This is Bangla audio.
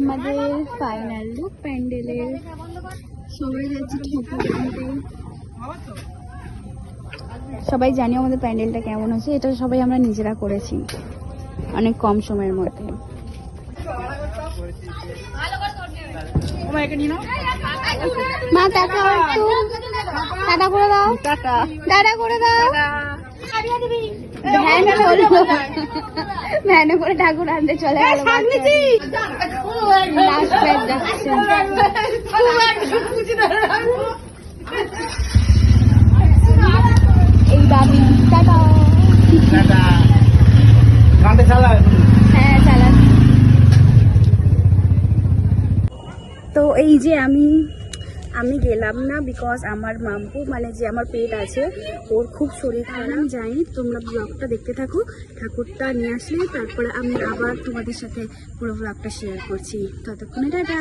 আমাদের ফাইনাল লুক প্যান্ডেলের। সবাই যাচ্ছে ঠাকুর আনতে। সবাই জানি আমাদের প্যান্ডেলটা কেমন হয়েছে। এটা সবাই আমরা নিজেরা করেছি অনেক কম সময়ের মধ্যে। মা টাটা একটু টাটা করে দাও, টাটা করে দাও। ভ্যানে করে ঠাকুর আনতে চলে গেল। এই বাবি টাটা। হ্যাঁ চালান। তো এই যে আমি গেলাম না, বিকজ আমার মাম্পু মানে যে আমার পেট আছে ওর খুব শরীর খারাপ। যাই, তোমরা ব্লগটা দেখতে থাকো। ঠাকুরটা নিয়ে আসলে তারপরে আমি আবার তোমাদের সাথে পুরো ব্লগটা শেয়ার করছি। ততক্ষণে টাটা।